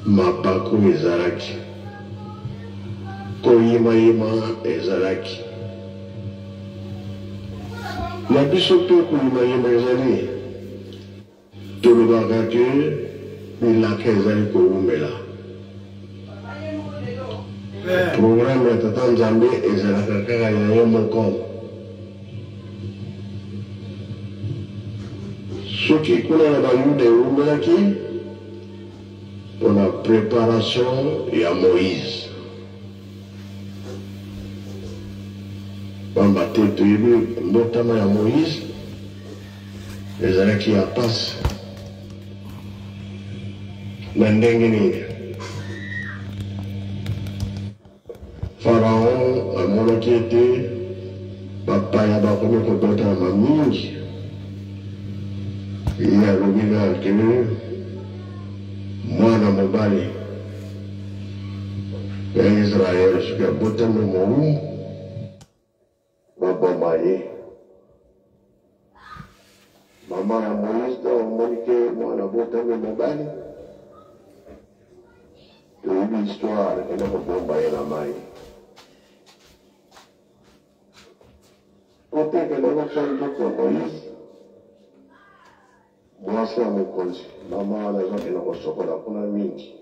Mapako ezalaki. Koyima ezalaki. Na biso pe koyima ezali. Tolobaka ke bilaka ezali kowumela. Programme ya Tata Nzambe ezalaka kaka ya ye moko. Soki kuna na bayuda ewumelaki mpona préparation ya Moïse. Pamba te toyebi mbotama ya Moïse ezalaki ya pasi na ndenge nini. Pharaon amonaki ete bapaya bakomi kobotama mingi. Ye alobi na kene mwana mobali ya Israel soki abotami mowumbu baboma ye. Mama ya Moïse da omoni ke mwana abotami mobali toyebi histoire kende kobomba ye na mai. Otekele lokali nzoto ya Moïse mwasi ya mokonzi mama wana ezokende kosokola kuna mingi.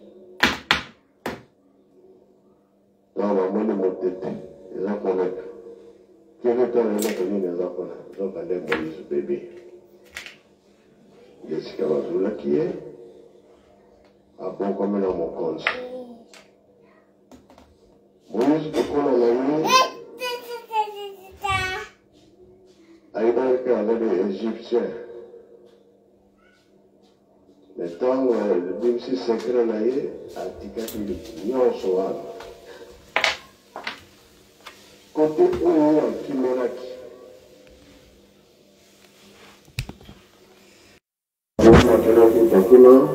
Na bamoni motete eza koleka keke tala eloko nini eza kuna ezokande Moïse bebe esika bazulaki ye abokomi na mokonzi. Moïse kokola na ye ayebaki azali égyptien. Le temps bimisi secret na ye atikaki nyonso wana. Kote oyo akimelaki kuna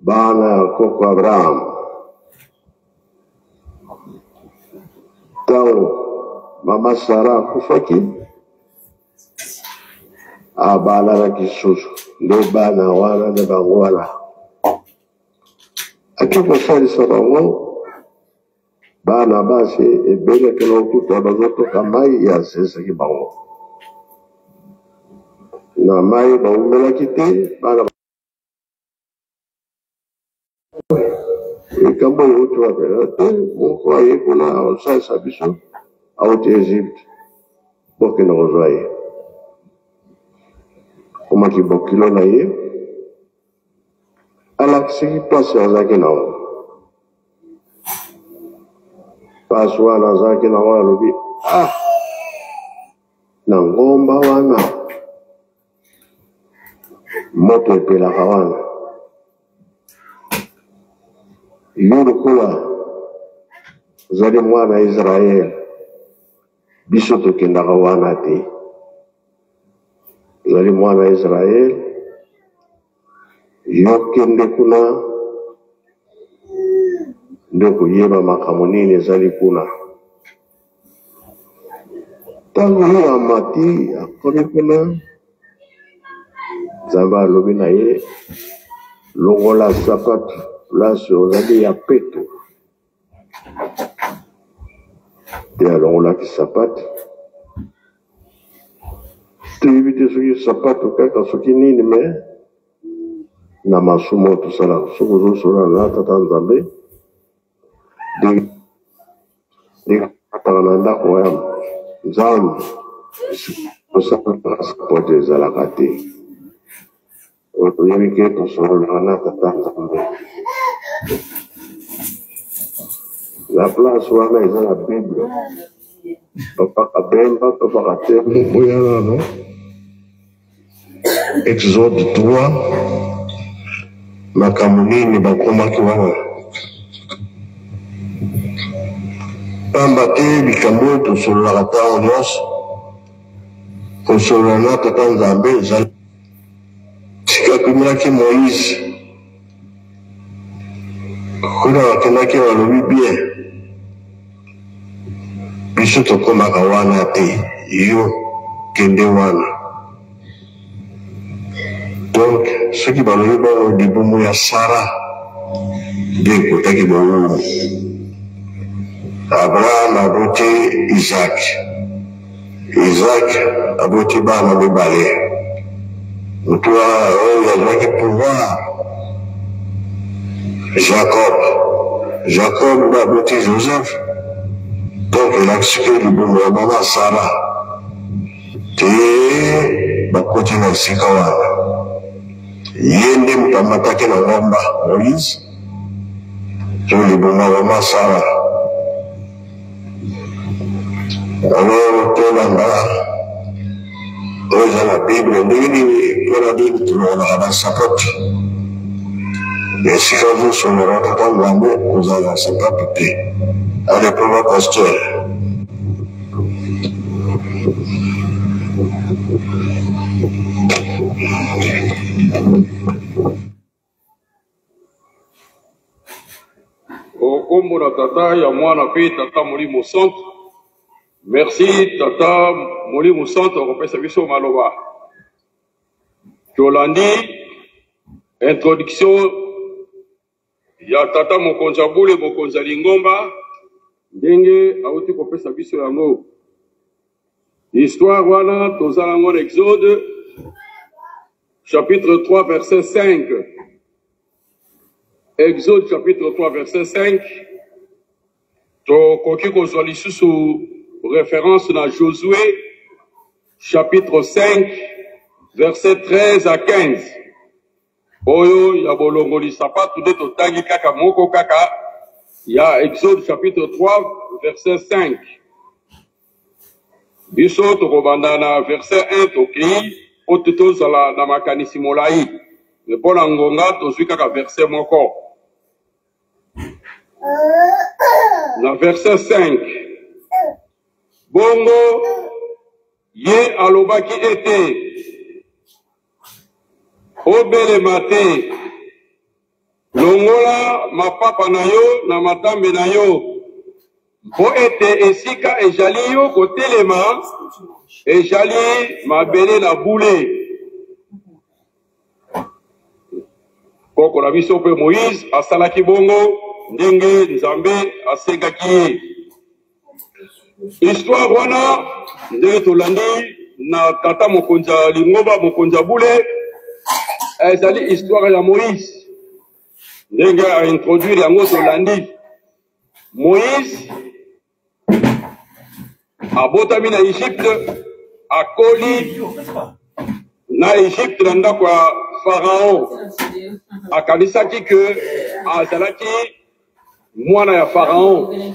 bana ya koko Abraham. Tango mama Sara akufaki abalalaki susu nde bana wana nde bango wana akikosalisa bango bana basi ebeleke na okuta bazotoka mai yasesaki bango na mai baumelaki te bana ekambo euti wapela te moko aye kuna aosalisa biso auti Egypte bokende kozwa ye komaki bokilo na ye alakisaki pasi azalaki nango. Pasi wana azalaki nango alobi na ngomba wana moto epelaka wana yo lokola ozali mwana Israel biso tokendaka wana te. Ozali mwana Israel yo kende kuna nde koyeba makambo nini ezali kuna. Ntango ye amati akomi kuna Nzambe alobi na ye longola sapatu place ozali ya peto te alongolaki sapatu. Toyebi te soki sapatu kaka soki nini me na masumu tosala soki ozosola na Tata Nzambe ataka na ndako ya Nzambe osala sapatu ezalaka te. Toyebi ke tosololaka na Tata Nzambe. La place wana eza na Bible. Papa Kabemba, Papa Katembo, Boyana, non? Exode 3, Makamunini, Bakomaki wana. Pamba te bikambo tosololaka ntango nyonso kosolola na Tata Nzambe ezali sika akomelaki Moïse kuna bakendaki balobi bien biso tokomaka wana te yo kende wana Donc, ce qui va le voir au début, moi, Sarah, bien côté qui va Abraham a voté Isaac. Isaac a voté Bala de Balé. Toi, il y a qui pouvoir. Jacob a voté Joseph. Donc, il a expliqué le bon maman Sarah. Et il a continué à se yende mutamatake na ngomba Moïse joli boma mama Sarah alors tolanga oza la Bible ndini tola Bible tunaona na sapoti esika vusomera tatangambe ozala sapoti te ale poma pasteur Au combo na tata ya mwana pe tata Molimo Santo. Merci tata Molimo Santo kopesa biso maloba. Tolandi introduction ya tata Mokonza Bule Mokonza Lingomba ndenge auti kopesa biso yango. Histoire wana tozala ngona Exode chapitre 3 verset 5. Exode chapitre 3 verset 5. Tokoki kozwa lisusu référence na Josué chapitre 5 verset 13 à 15. Oyo ya bolongoli sapatu nde totangi kaka moko kaka ya Exode chapitre 3 verset 5. Biso tokobanda na verset 1 tokei oyo tozala na makanisi molai. Mpona ngonga tozwi kaka verset moko. Na verset 5. Bongo ye alobaki ete obelema te longola mapapa na yo na matambe na yo mpo ete esika ejali yo kotelema ejali mabele na bule. Koko na biso pe Moïse asalaki bongo ndenge Nzambe asengaki ye. Histoire wana ndenge tolandi na tata Mokonza Lingomba Mokonza Bule ezali histoire ya Moïse ndenge a introduire yango tolandi. Moïse abotami na Egypte akoli na Egypte na ndako ya Pharaon akanisaki ke azalaki mwana ya Pharaon.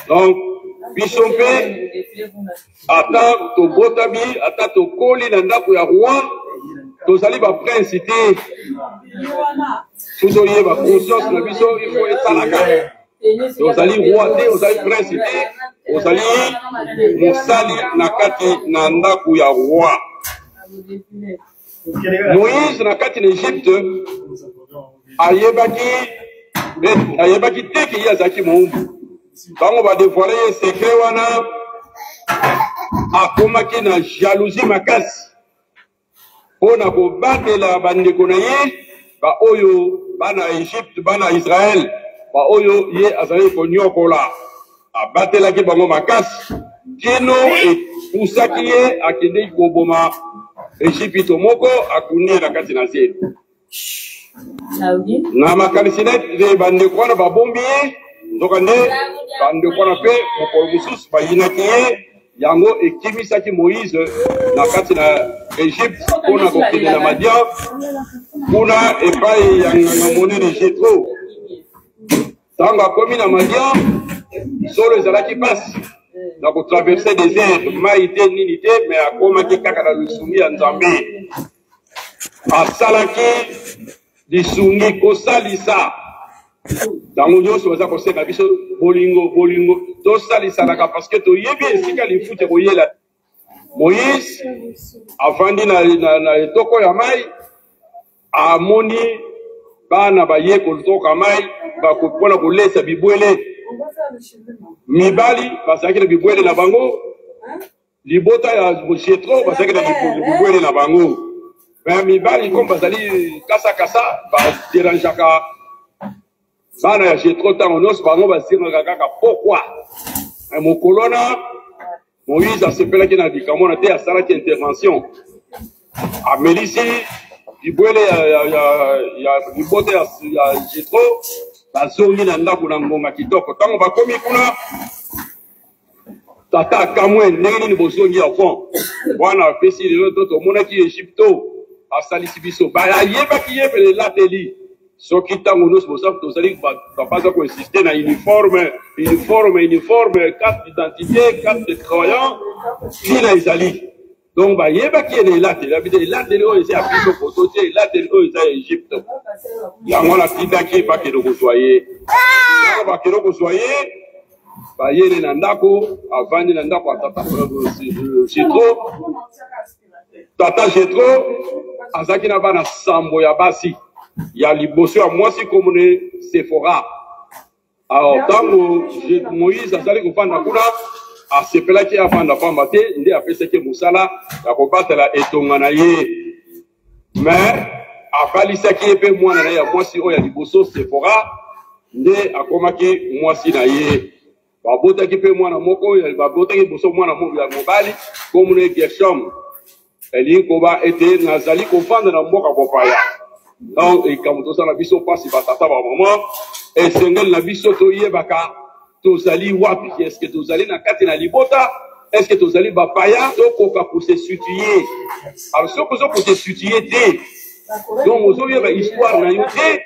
Donc biso mpe ata tobotami ata tokoli na ndako ya roi tozali baprince te tozoyeba conscience na biso ifo esalaka. Ozali roi te ozali prince te ozali mosali na kati na ndako ya roi. Moïse na kati na Egypte ayebaki te ke ye azalaki moumbu. Bango badevoile ye secret wana akomaki na jalousie makasi mpona kobatela bandeko na ye baoyo bana Egypte bana Israel baoyo ye azali konyokola. Abatelaki bango makasi kino epusaki ye akendeki koboma Egypte moko akunie na kati na zelo. Na makanisi nete bandeko wana babombi ye nzoka nde bandeko wana mpe mokolo mosusu bayinaki ye yango ekimisaki Moïse na kati na Egypte mpona kokende na Madian kuna epai ya nganga monene Jetro. Ntango akomi na Madian solo ezalaki pasi na kotraverse désert mai te nini te me akomaki kaka na lisungi ya Nzambe. Asalaki lisungi kosalisa ntango nyonso baza kosenga biso bolingo tosalisanaka parceke toyebi esika lifuta koyela. Moïse avandi na etoko ya mai amoni bana baye kotoka mai mpona kolesa bibwele. Mibali bazalaki na bibwele na bango, libota ya Jetro bazalaki na bibwele na bango. mais mibali comme bazali kasa ba dérangeaka bana ya j'ai trop temps onos bango basiraka kaka pourquoi mon colonna Moïse asepelaki na likambo na te asalaki intervention amelisi libwele ya libote ya Jetro bazongi na ndako na ngonga kitoko ntango bakomi kuna tata kamwe ndenge nini bozongi ya fond wana apesi lelo to tomonaki Egypto asalisi biso bayebaki yebele elateli soki ntango nyonso bosaka tozali bapaza koinsiste na uniforme carte d'identité carte de croyant tina ezali donc bayebaki ene elateli abide elateli oyo eza ya biso koto te elateli oyo eza ya Egypte yango natindaki bakende kozwa ye yango bakende kozwa ye bayene na ndako avandi na ndako ya tata Jetro tata Jetro azalaki na bana sambo ya basi ya liboso ya mwasi komone Sephora alors ntango Moïse azali kofanda kuna asepelaki afanda pamba te nde apesaki mosala ya kobatela etonga na ye mais abalisaki ye mpe mwana na ye ya mwasi oyo ya liboso Sephora nde akomaki mwasi na ye babotaki mpe mwana moko babotaki liboso mwana ya mobali komone Gershom elingi koba ete nazali kofanda na mboka kopaya donc ekambo tosala biso mpasi batata bamama esengeli na biso toyebaka tozali wapi eske tozali na kati na libota eske tozali bapaya tokoka kosesutue alors soki oza kosesutue te donc ozoyeba histoire na yo te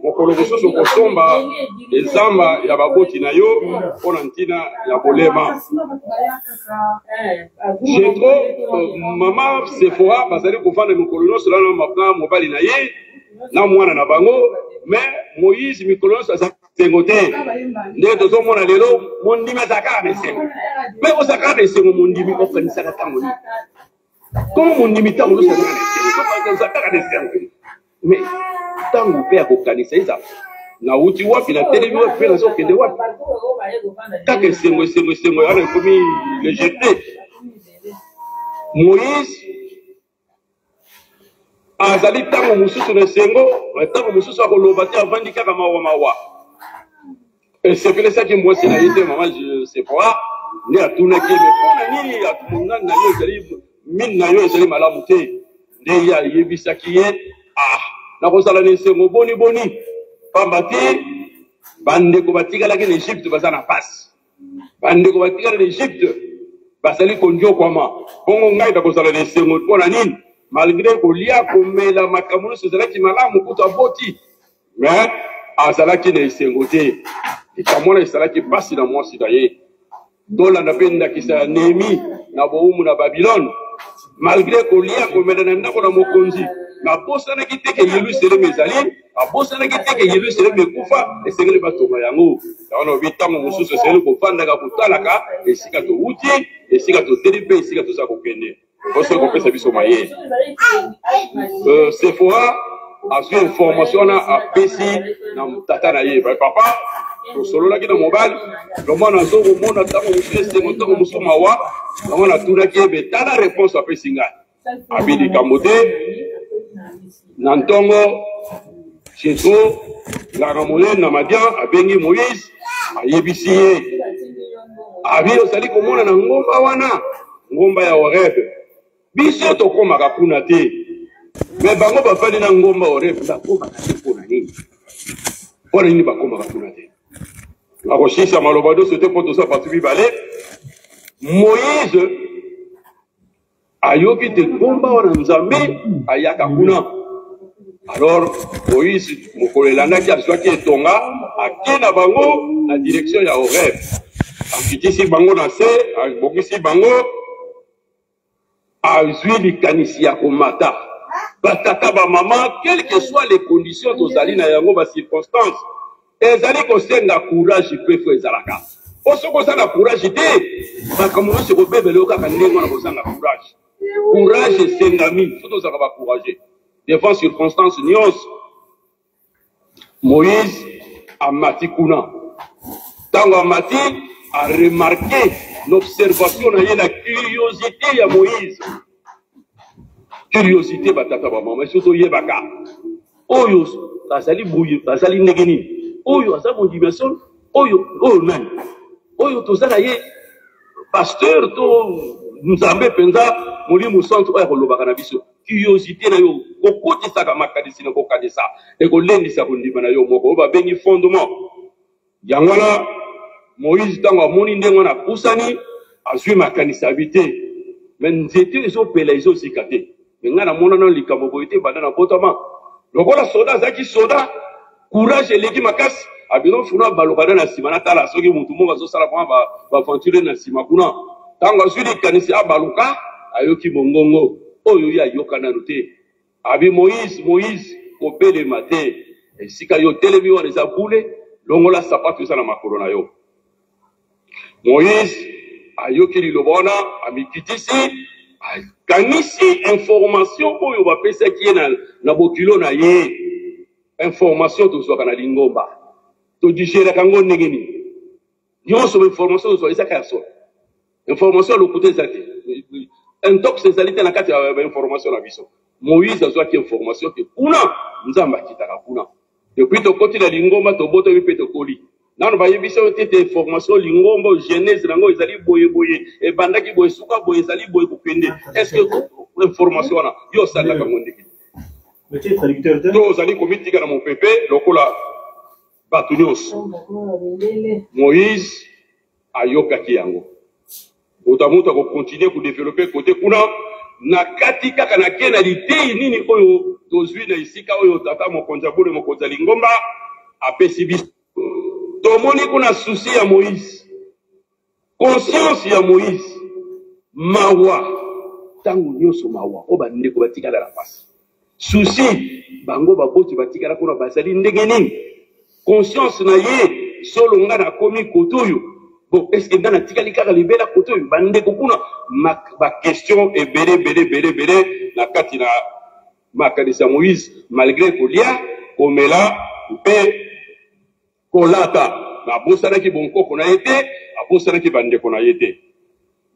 mokolo mosusu kosomba ezamba ya baboti na yo mpona ntina ya bolema Jetro mama Sephora bazali kofanda mikolo nyonso na mobali na ye na mwana na bango mais Moïse mikolo nyonso aza sengo te ndenge tozomona lelo mondimi azalaka kaka na esengo me ozala kaka na esengo mondimi okanisaka ntango nini komo mondimi ntango nyonso azalaka na esengo ozala kaka na esengo mais ntango mpe ya kokanisa eza nauti wapi na telemi wapi mpe nazokende wapi kaka esengo wana ekomi légèreté Moïse azali ntango mosusu na esengo ntango mosusu akoloba te avandi kaka mawa esepelesaki mwasi na ye te mama Sephora nde atunaki me mpona nini mongani na yo ezali mine na yo ezali malamu te nde ye ayebisaki ye nakozala na esengo boni pamba te bandeko batikalaki na Egypte baza na pasi bandeko batikala na Egypte bazali konjokwama bongo ngai nakozala na esengo mpona nini malgré kolia komela makambo nyonso ezalaki malamu kutu aboti mais azalaki na esengo te likambo wana ezalaki pasi na mwasi na ye tolanda mpe ndakisa ya Néhémie na bowumu na Babylone malgré kolia komela na ndako na mokonzi abosanaki te ke Yerusalemi ezali abosanaki te ke Yerusalemi ekufa esengeli batonga yango yango na ntango mosusu esengeli kofandaka kotalaka esika towuti esika toteli mpe esika toza kokende oso kopesa biso mayele Sephora azwi information wana apesi na tata na ye papa tosololaki na mobali lomwana azokomona ntango mosusu esengo ntango mosusu mawa yango natunaki ebe tala réponse apesi ngai abi likambo te na ntongo Jetro ngaka monene na Madian abengi Moïse ayebisi ye abi ozali komona na ngomba wana ngomba ya Horeb biso tokomaka kuna te me bango bafandi na ngomba Horeb bakomaka te mpona nini bakomaka kuna te akoshisa maloba nyonso te mpo toza bato mibale Moïse ayoki te ngomba wana Nzambe ayaka kuna alors Moïse mokolo elandaki azwaki etonga ake na bango na direction ya Horeb akitisi bango na se abongisi bango azwi likanisi ya komata batata bamama quelles que soient les conditions tozali na yango bacirconstance ezali kosenga courage mpe fo ezalaka po soki oza na courage te makambo nyonso ekobebele yo kaka ndenge wana kozanga courage esengami so tozalaka bacourage devant circonstance nyonso Moïse amati kuna ntango amati aremarke l'observation na ye na curiosité ya Moïse curiosité batata ba maman surtout yebaka oyo bazali bouille bazali negeni oyo aza mon dimension oyo nan oyo tozala ye pasteur to nzambe penza molimo centre oyo kolobaka na biso curiosité na yo kokotisa makanisi na kokadisa e kolendisa kondima na yo moko ba bengi fondement yangwana Moïse tango amoni ndenge na pusani azwi makanisa habité mais nzete ezopela ezosika te nga na mona na likambo boye te banda na botama lokola soda azaki soda courage eleki makasi abino funa balokana na nsima natala soki mutu moko azosala mwa baventure na nsima kuna ntango azwi likanisi abaluka ayoki mongongo oyo ye ayoka nano te abi moïse kopelema te esika yo telemi wana eza bule longola sapato eza na makolo na yo moïse ayoki liloba wana amikitisi akanisi information oyo bapesaki ye na bokilo na ye information tozwaka na lingomba todigeraka yango ndenge nini nyonso information tozwaka ezaka ya solo information lokuta eza te intox ezali te na kati ya information na biso moïse azwaki information te kuna nzambe akitaka kuna depuis tokoti na lingomba tobotomi mpe tokoli nano bayebisa yo te information lingomba genèse nango ezali boye ebandaki boye suka boye ezali boye kokende est-ce que information wana yo osalaka yango ndenge to ozali komitika na mopepe lokola bato nyonso moïse ayokaki yango otamutu akokontinue kodevelope kote kuna na kati kaka na ke na litei nini oyo tozwi na esika oyo tata mokonzi abone mokonzi ya lingomba apesi biso tomoni kuna susi ya moïse conscience ya moïse mawa ntango nyonso mawa oyo bandeko batikala na pasi susi bango baboti batikala kuna bazali ndenge nini conscience na ye solo nga nakomi kote oyo bon eske nga natikali kaka libela kote oyo bandeko kuna baquestion ebele na kati na makanisi ya moïse malgré kolia komela mpe kolata abosanaki bonkoko na ye te abosanaki bandeko na ye te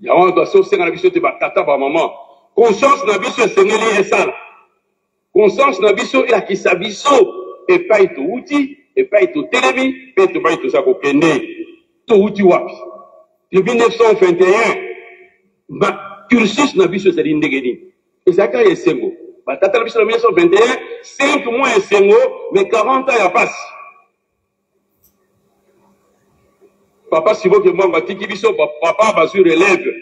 yango toasosenga na biso te batata bamama conscience na biso esengeli esala conscience na biso elakisa biso epai touti epai totelemi mpe tobai toza kokende touti wapi depuis 1921 cursus na biso ezali ndenge nini ezalaka esengo batata na biso na 1921 5 mois esengo mais 40 ans ya pasi papa Siboke Mbongo atiki biso papa bazwi relève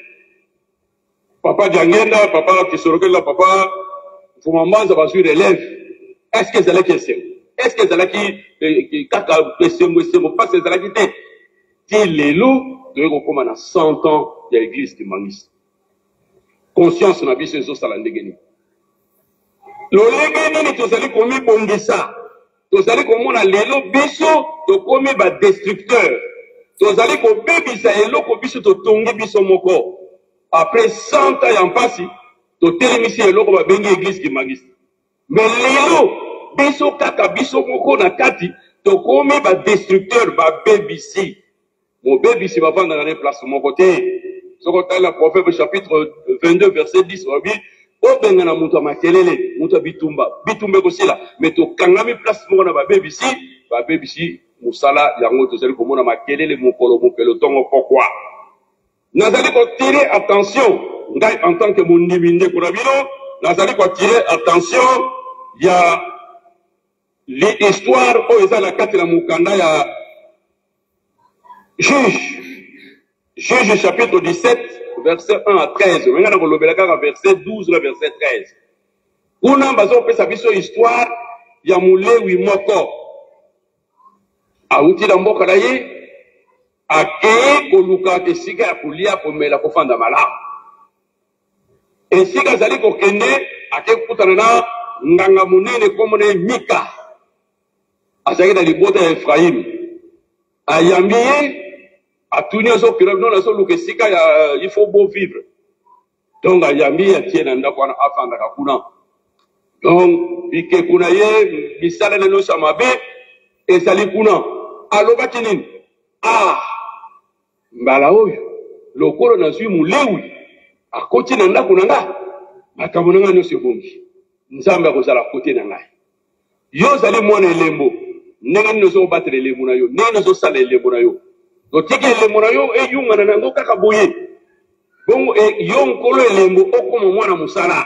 papa Diangenda papa Kisorokela papa Fumamanza bazwi relève est-ce que ezalaki esengo est-ce que ezalaki kaka esengo pasi ezalaki te ti lelo toyei kokóma na 100 ans ya église kimangisi conscience na biso ezosala ndenge nini lolenge nini tozali komibongisa tozali komona lelo biso tokómi badestructeur tozali kobebisa eloko biso totongi biso moko après 100 ans ya mpasi totelemisi eloko babengi église kimangisi mais lelo biso kaka biso moko na kati tokomi badestructeur babebisi mobebisi bavandaka na place moko te soko tala proverbe chapitre 22 verset 10 wabi obenga na moto ya makelele moto ya bitumba ekosila mais tokangami place moko na babebisi musala yango tozali komona makelele mokolo mopelo ntongo pokwa nazali kotire attention ngai en tant que mondimi ndeko na bino nazali kotire attention ya l'histoire oyo eza na kati na mokanda ya Juge chapitre 17 verset 1 à 13 menga na kolobela kaka verset 12 na verset 13 kuna bazopesa biso histoire ya molewi moko auti na mboka na ye akei koluka esika ya kolia komela kofanda malamu esika azali kokende akei kokutana na nganga monene kombo na ye Mika azalaki na libota ya Efraimu ayambi ye atuni azokila bino nazoluka esika ya il faut beau vivre donc ayambi atie na ndako wana afandaka kuna donc bikeko na ye misala na nyonso ya mabe ezali kuna alobaki nini mbala oyo lokolo nazwi molewi akoti na ndako na nga makambo na ngai nyonso ebongi nzambe akozala kote na ngai yo ozali mwana elembo ndenge nini ozobatela elembo na yo ndenge ozosala elembo na yo otiki elembo na yo eyungana na yango kaka boye bongo yo nkolo elembo okoma mwana mosala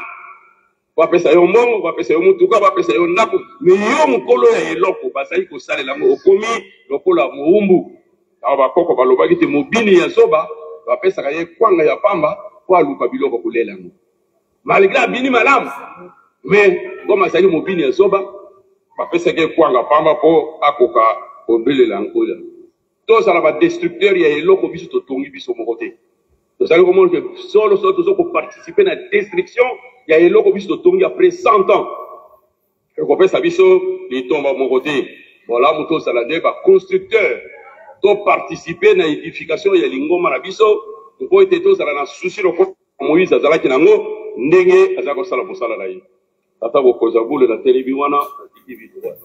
bapesa yo mbongo bapesa yo mutuka bapesa yo ndako me yo mokolo ya eloko bazali kosalela yango okomi lokola mowumbu awa bakoko balobaki te mobini ya zoba bapesaka ye kwanga ya pamba po aluka biloko kolela yango malgré abini malamu me ngoma azali mobini ya zoba bapesaka ye kwanga pamba po akoka kobelela yango tozala badestructeur ya eloko biso totongi biso moko te tozali komona ke solo tozo koparticipe na destruction ya eloko biso totongi après 100 ans ekopesa biso litomba moko te bolamu tozala nde baconstructeur toparticipe na édification ya lingoma na biso mpo ete tozala na susi lokola moïse azalaki nango ndenge azali kosala mosala na ye tata bokonzi ya bule na telebi wana atiki video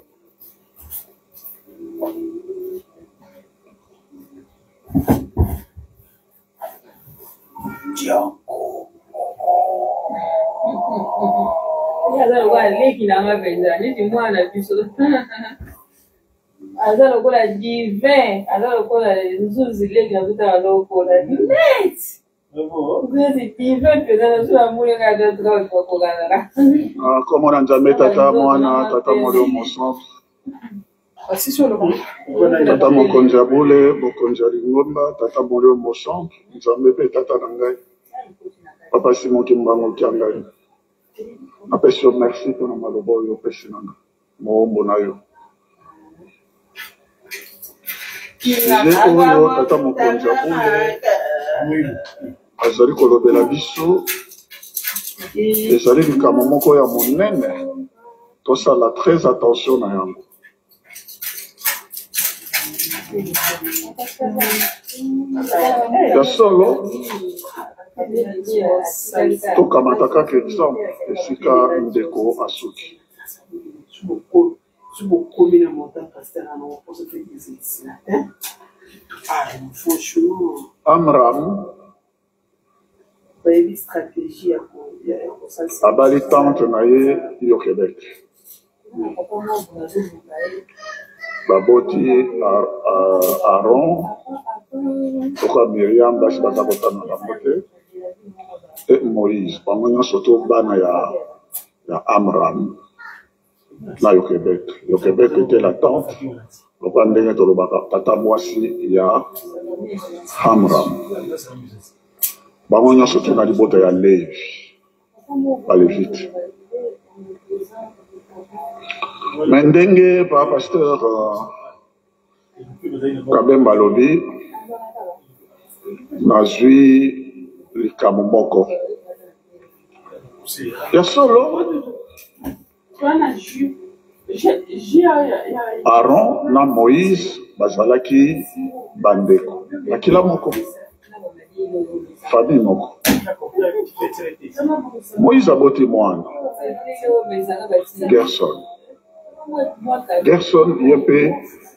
Azalo kwa leki na mapenza niti mwana biso azalo kwa divin azalo kwa nzuzi leki na kuta alokola net nzuzi divin pezana sura mule kada tuka kokana Comment on a tata mwana tata molio moson tata mokonzi abule bokonzi lingomba tata molio moson nzambe pe tata nangai papa Simon Kimbango Kiangai apesi yo merci mpona maloba oyo opesi nanga moombo na yo sujet oyo tata mokonzi abule azali kolobela biso ezali likambo moko ya monene tosala très attention na yango ya solo tokamata kaka exemple esika ndeko asuki Amram abali tante na ye Yokebet baboti Aaron toka Miriam basi baza kotana bango te et Moïse bango nyonso to bana ya Amram na Yokebet était la tante lokola ndenge tolobaka tata mwasi ya Amram bango nyonso to na libota ya Levi balevite me ndenge pa pasteur Kabemba alobi nazwi likambo moko ya solo Aaron na Moïse bazalaki bandeko makila moko famille moko Moïse aboti mwana Gerson yempe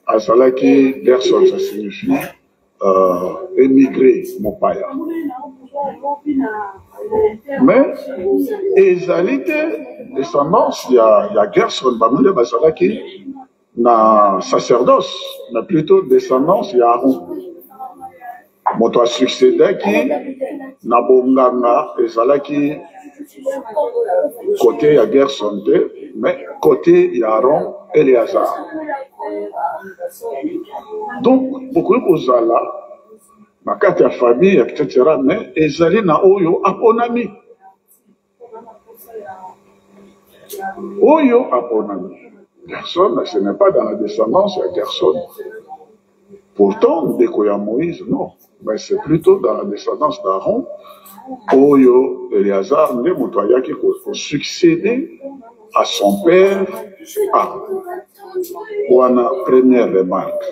azalaki Gerson ça signifie émigré mopaya mais ezali te descendance ya Gerson bango bazalaki na sacerdoce mais plutôt descendance ya Aaron moto asuccédaki na bonganga ezalaki côté ya Gerson te mais côté ya Aaron Éléazar donc beaucoup kozala na kati ya famille etc mais ezali na oyo aponami Gerson ce n'est pas dans la descendance de Gerson pourtant ndeko ya Moïse non mais c'est plutôt dans la descendance d'Aaron oyo Éléazar nde moto ayaki succéder à son père Aaron. Wana première remarque.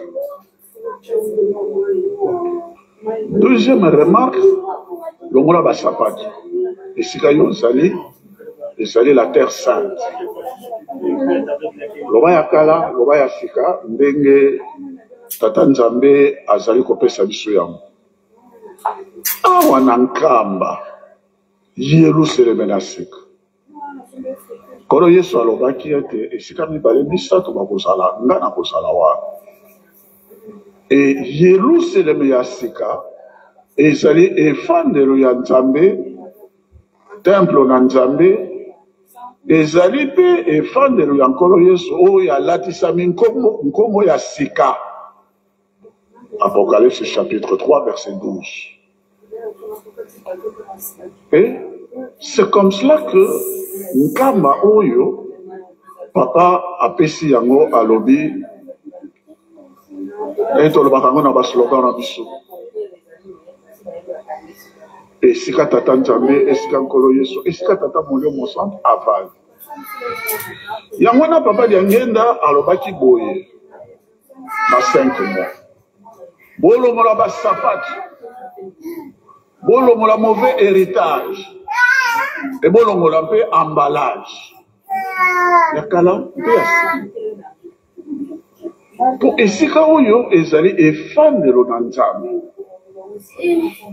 Deuxième remarque, longola basapati. Esika yo ezali la terre sainte. Loba ya kala, loba ya sika ndenge tata Nzambe azali kopesa biso yango. Awa na nkamba Yerusalem na sika. Kolo Yesu alobaki ete esika mibale misato bakozala nga na kozala wana. E Yerusalemu ya sika ezali efandelo ya Nzambe, temple na Nzambe, ezali pe efandelo ya nkolo Yesu oyo alatisami nkombo ya sika. Apocalypse chapitre 3 verset 12. Et c'est comme cela que nkamba oyo papa apesi yango alobi etolobaka ngo na baslogan na biso. Esika tata Nzambe, esika nkolo Yesu, esika tata molio mosantu avali. Yango na papa dia ngenda alobaki boye na 5 mois. Bolomola ba sapatu, bolomola mauvais héritage, et bolomola pe emballage. Yakala pe asi. Po esika oyo ezali efandelo na Nzambe.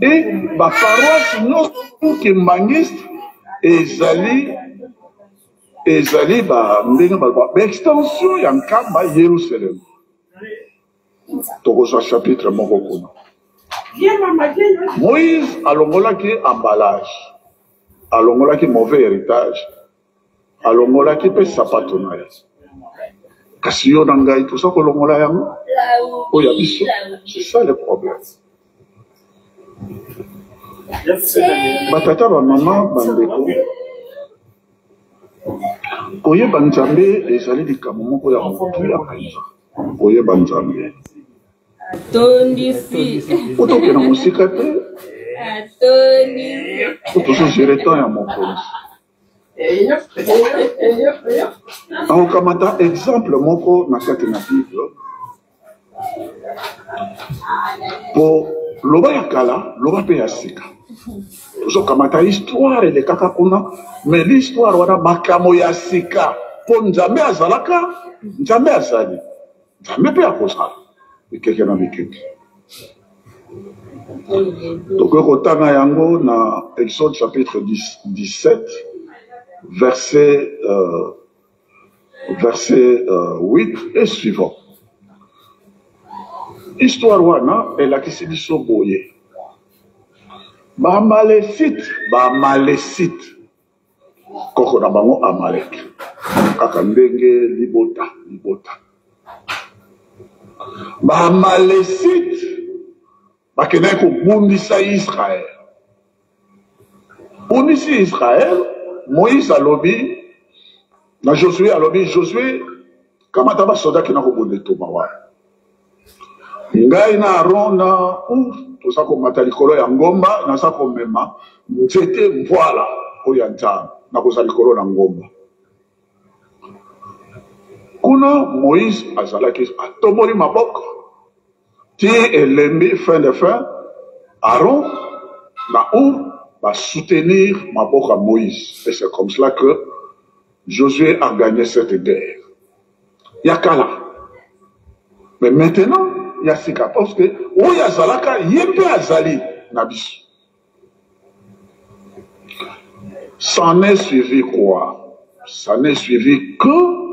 Et ba paroisse nyonso kimbangiste ezali ba ndenge ba extension ya nkamba Yerusalem. Tokozwa chapitre moko kuna. Moïse alongolaki emballage, alongolaki mauvais héritage, alongolaki pe sapato na ye. Kasi yo na ngai toza kolongola yango oyo ya biso. C'est ça le problème. Batata ba mama bandeko koyeba Nzambe ezali likambo moko ya motu ya penza. Koyeba Nzambe otoke na mosika te otozogere temps ya mokonzi. Aokamata exemple moko na kati na Bible po loba ya kala loba pe ya sika. Tozokamata histoire elekaka kuna, mais l'histoire wana makamo ya sika po Nzambe azalaka, Nzambe azali, Nzambe pe akozala bikeke na bikeke. Tokoki kotanga yango na Exode chapitre 17 verset 8 et suivant. Histoire wana elakisi biso boye. Ba Malécite koko na bango Amalek kaka ndenge libota. Ba Malécite bakendaki kobundisa Israël. Bundisi Israël, Moïse alobi na Josué alobi, Josué kamata basoda kina kobunda etoma wana. Ngai na Aaron na toza komata likolo ya ngomba naza komema nzete mvoala oyo ya Nzambe na koza likolo na ngomba. Kuna Moïse azalaki atomboli maboko ti elembi fin de fin Aaron na va soutenir maboko à Moïse. Et c'est comme cela que Josué a gagné cette guerre. Yakala. Mais maintenant il y a sika parce que oyo azalaka yempe azali na biso. S'en est suivi quoi? S'en est suivi que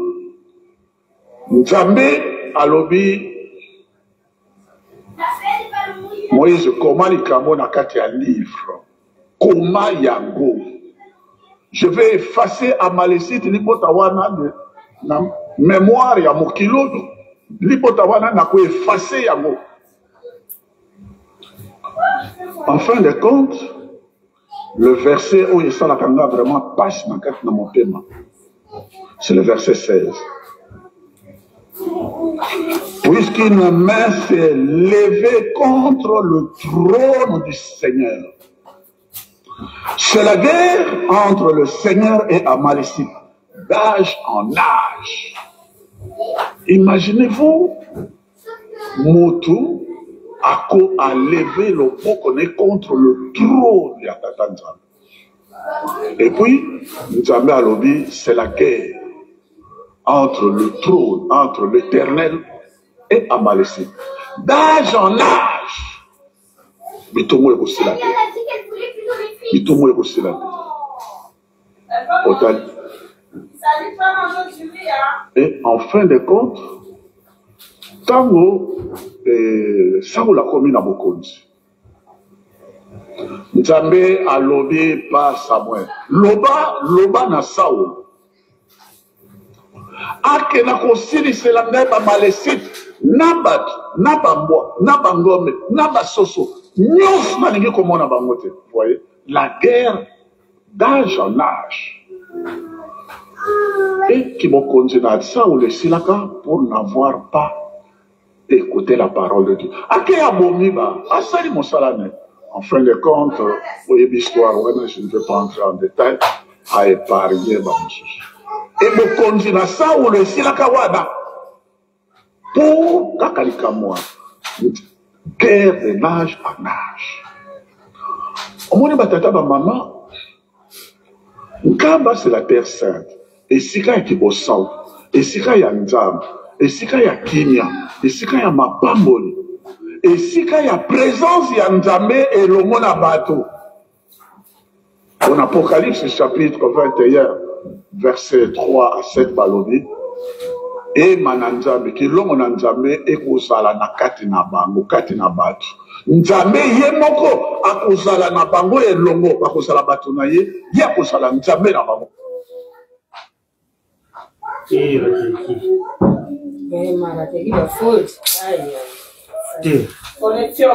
Nzambe alobi Moïse comment likambo na kati ya livre. Comment yango? Je vais effacer Amalécite libota wana na mémoire ya mokilo. Lipotawana n'a pas effacé yango. En fin de compte, le verset où il s'en a vraiment passe dans mon thème. C'est le verset 16. Puisqu'une main s'est levée contre le trône du Seigneur. C'est la guerre entre le Seigneur et Amalécite, d'âge en âge. Imaginez-vous, Motu a levé le pokone contre le trône de Tata Nzambe. Et puis, Nzambe a dit, c'est la guerre entre le trône, entre l'Éternel et Amalécite. D'âge en âge. Mais tout le monde est aussi la guerre. Mais tout le monde est aussi la guerre. Et en fin de compte, tango Saul a commis na bokonzi. Nzambe a lobé par Samuel. Loba na Saul. Ake na kosili sela neba malesite nabat nabambo nabangome nabasoso nyos na ningi komona bangote. Vous voyez, la guerre d'âge en âge. Et qui m'ont conduit à ça ou le silaka pour n'avoir pas écouté la parole de Dieu. Ake ya bomiba asali mosalane. En fin de compte, vous voyez l'histoire, je ne vais pas entrer en détail, à épargner Bamoussous. Et me conduit à ça ou le silakawada pour Kakalikamoa, guerre de l'âge en âge. Au moins, batata ba maman, Nkamba c'est la terre sainte, et Sika est Kibosau, et Sika ya Nzam, et Sika ya Kimia, et Sika ya Mapamboli. Et si quand il y a présence, il y a Nzambe et le monde à bateau. En Apocalypse chapitre 21, verset 3 à 7, balobi. Et mananzambe, qui l'homme Nzambe et kozala na kati na bango, kati na bato. Nzambe ye moko akozala na bango et longo, akozala bato na ye, ye akozala Nzambe na bango. Connexion.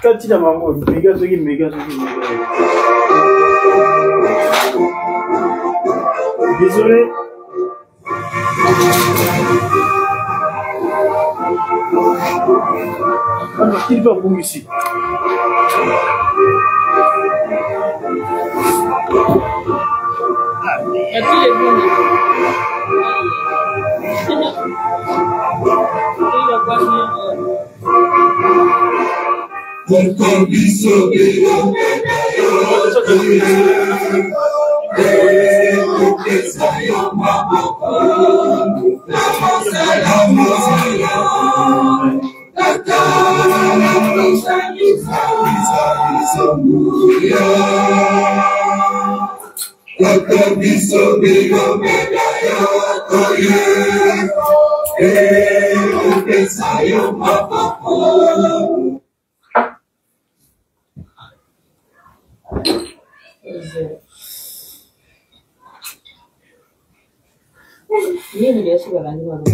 Quand tu as maman, méga. Désolé. Alors, qu'il va bon ici. Il y a tous les bons.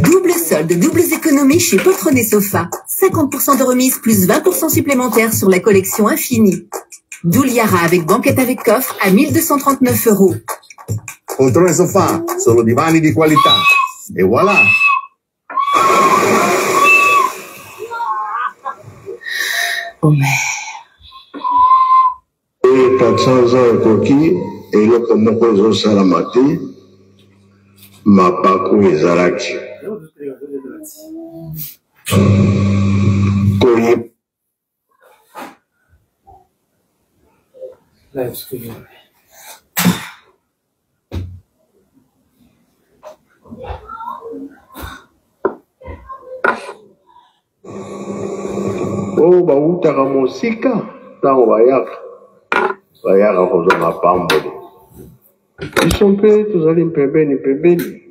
Double solde, doubles économies chez Poltron et Sofa. 50% de remise plus 20% supplémentaires sur la collection Infinie. Douliara avec banquette avec coffre à 1239 €. Poltron e Sofa, solo divani di qualità. E voilà. Oh merde. 400 ans ekoki eloko moko ezosala te mapaku ezalaki koyeba oyo bautaka mosika ntango bayaka kozwa mapamboli biso mpe tozali pembeni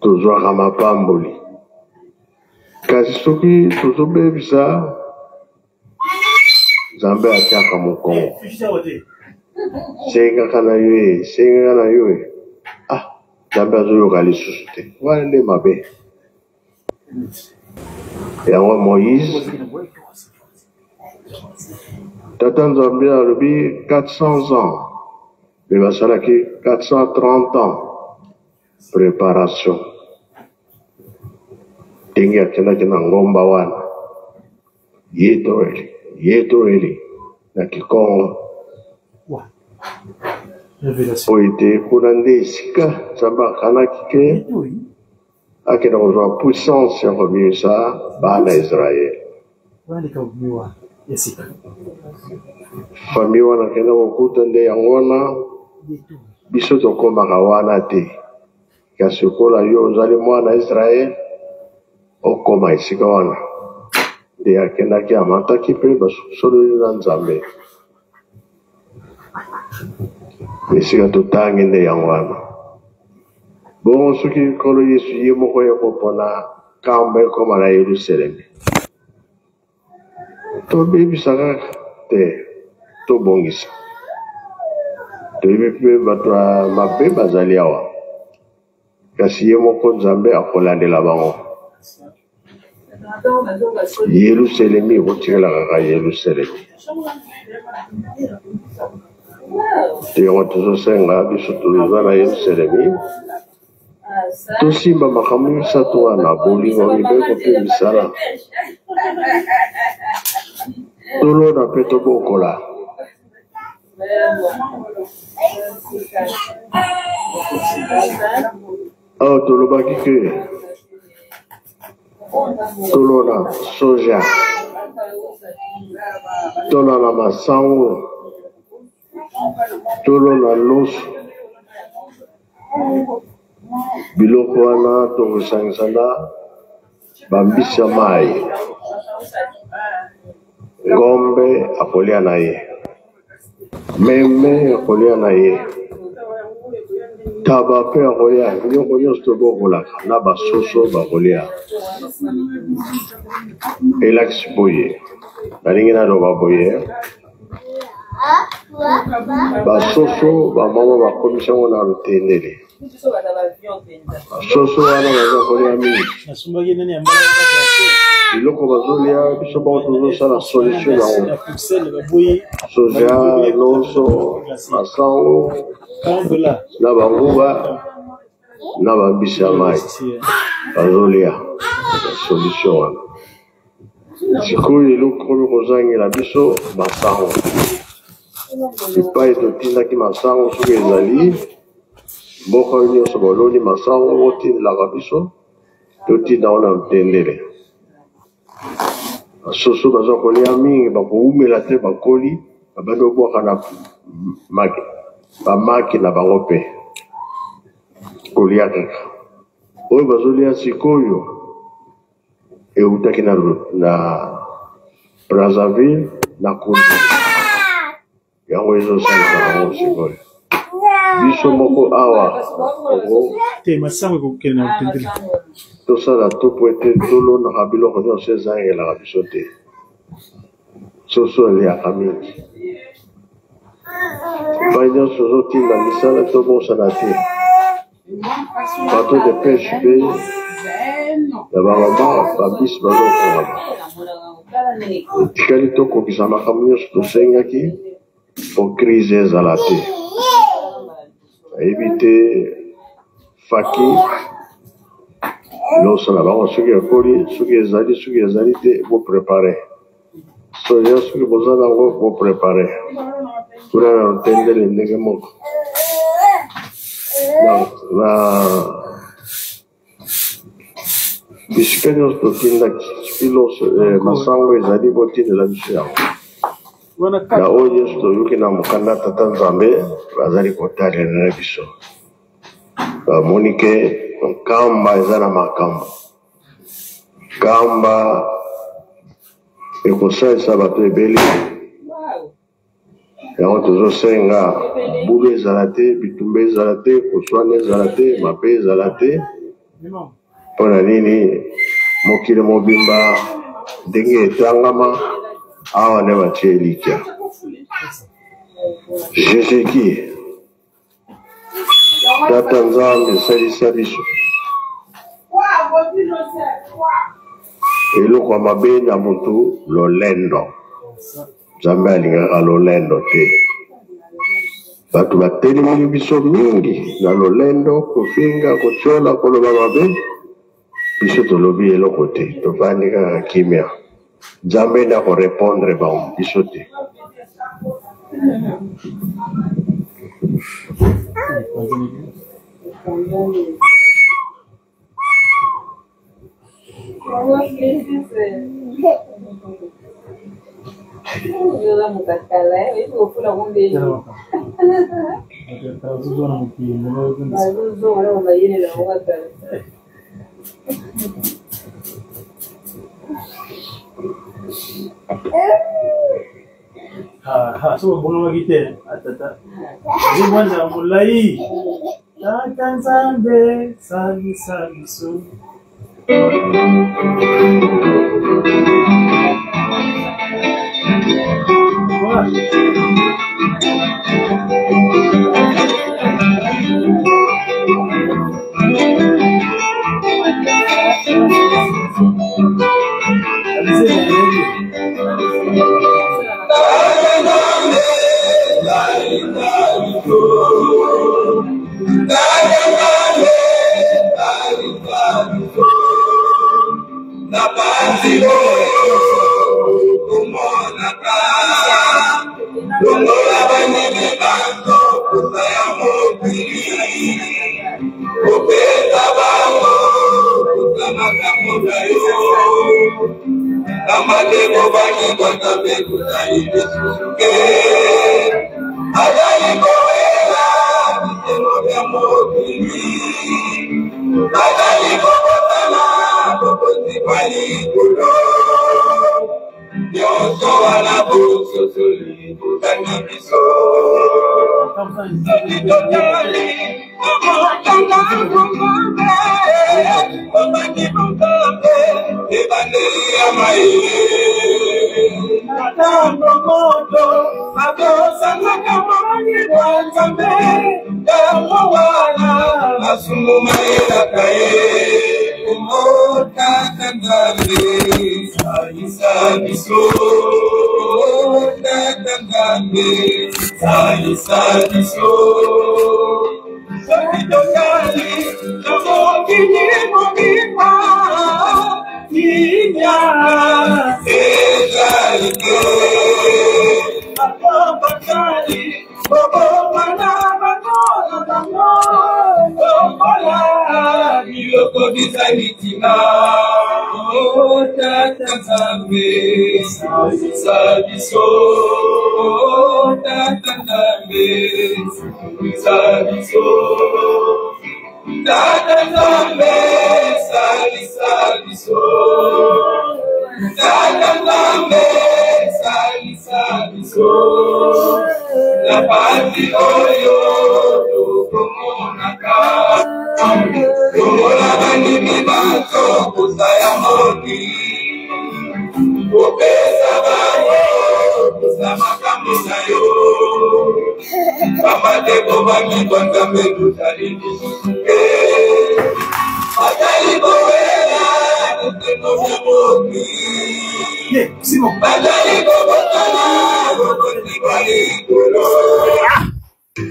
tozwaka mapamboli kasi soki tozobebisa Nzambe atiaka mokongo sengaka na yo Nzambe azoyoka lisusu te wana nde mabe yango Moïse tata Nzambe alobi 400 ans mais basalaki 430 ans préparation ndenge akendaki na ngomba wana ye to eli na Kikongo oyo te kuna nde esika Nzambe akanaki ke akenda kozwa puissance ya kobimisa bana Israele famille wana akenda kokuta nde yango wana biso tokomaka wana te kasi okola yo ozali mwana Israele okoma esika wana nde akendaki amataki mpe basololi na Nzambe esika totangende yango wana bongo soki kolo yesu ye moko ye kopona kamba ekoma na yerusalemi tobebisaka te tobongisa toyebi mpe bato ya mabe bazali awa kasi ye moko nzambe akolandela bango yerusalemi ekotikala kaka yerusalemi yango tozosenga biso toza na yerusalemi tosimba makambo misato wana bolingo mibeko mpe misala tolona mpe tobokola awa tolobaki ke tolona soja tolona masango tolona loso biloko wana tokosangisana bambisi ya mai ngombe akolia na ye meme akolia na ye taba mpe akolia nyonso nyonso tobokolaka na basoso bakolia elakisi boye nalingi naloba boye basoso bamama bakomisi yango na lutendele soso wana baza kolia mingi biloko bazolia biso bango tozosala solution yango soja loso masango na banguba na bambisi ya mai bazolia solution wana sikoyo eloko oyo kozangela biso masango epai totindaki masango soki ezali mboka oyo nyonso baloni masango otindelaka biso totinda ngo na mtendele basoso baza kolia mingi bakoumela te bakoli babandi obwaka na bamaki na bango mpe kolia kaka oyo bazolia sikoyo eutaki na Brazzaville na Congo yango ezosalisa bango sikoyo biso moko awa tosala topo ete tolonaka biloko nyonso ezangelaka biso te soso eliaka mingi epai nyonso ozotinda misala tobosana te bato de peshe mpe ya bamama babisi bazokongama etikali tokokisa makambo nyonso tosengaki po crise ezala te ayebi te faki loso na bango soki ekoli soki ezali te boprepare soja soki boza nango boprepare kuna na lutendele ndenge moko na bisika nyonso totindaki soki loso masango ezali botindela biso yango na oyo nyonso toyoki na mokanda tata nzambe bazali kotalela na biso bamoni ke nkamba eza na makambo nkamba ekosalisa bato ebele yango tozosenga bulu ezala te bitumba ezala te koswana ezala te mabe ezala te mpo na nini mokili mobimba ndenge etangama awa nde batie elikya jésus tata nzambe esalisa biso eloko ya mabe na motu lolendo nzambe alingaka lolendo te bato batelemeli biso mingi na lolendo kofinga kotiola koloba mabe biso tolobi eloko te tofandi kaka kimia nzambe nda korepondre bango biso te So bono magite atata. Zimwanza mulai. Tata Nzambe salisa biso.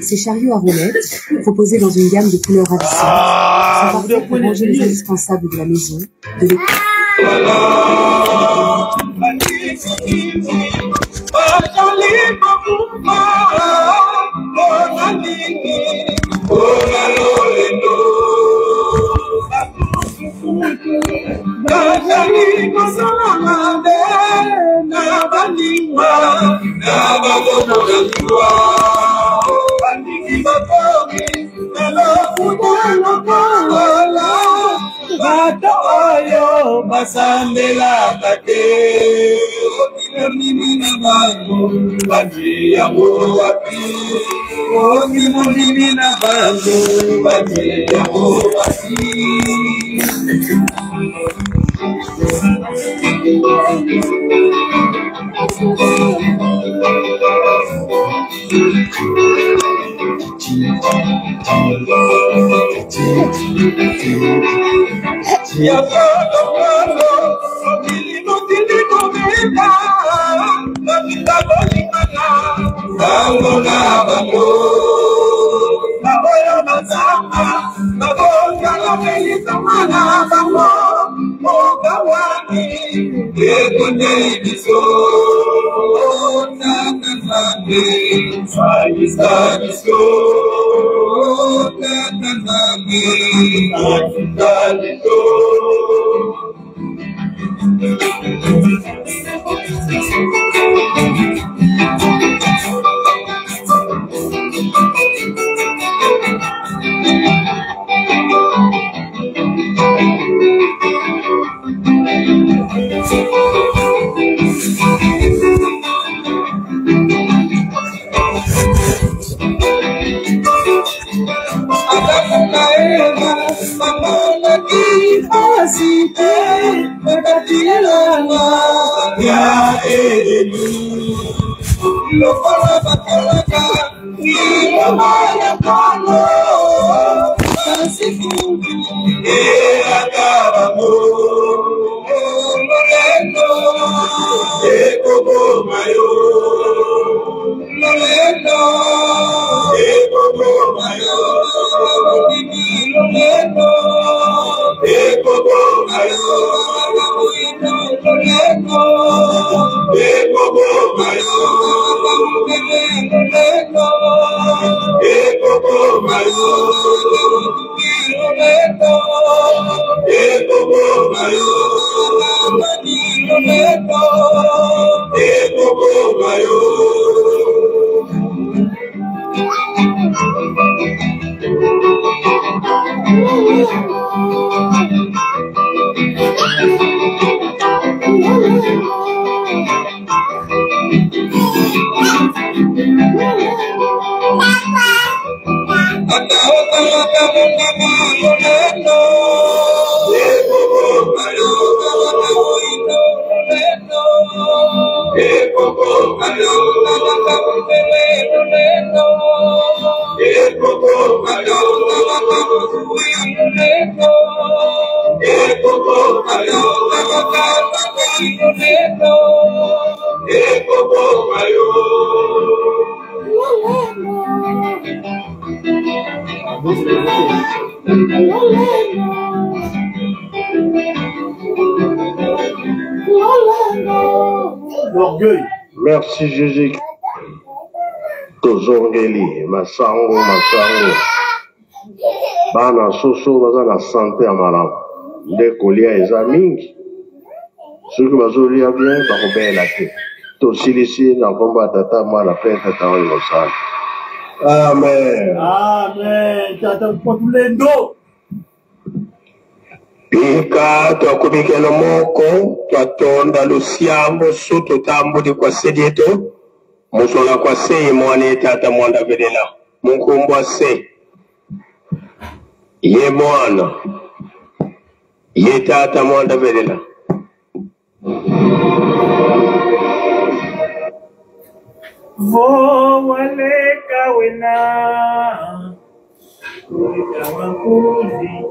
Ces chariots à roulettes, proposés dans une gamme de couleurs ravissantes, sont parfaits pour ranger les indispensables de la maison, de l'école. Basandela kate mimi bango baji yango wapi mimi na bango baji yango wapi L'orgueil. Merci Jésus. Tozongeli, masango. Bana soso baza na santé ya malamu. Nde kolia eza mingi. Soki bazolia bien, bakobela te. Tosilisi na kombo ya tata mwana pe tata oyo mosala. Amen. Amen. Tata potulendo. Pika twakumikela moko twatonda lusiambo so tutambudi kwa sedieto musola kwa sei mwane tata mwanda vedela munkumbwa se ye mwana ye tata mwanda vedela vo wale kawena Kuita wakuzi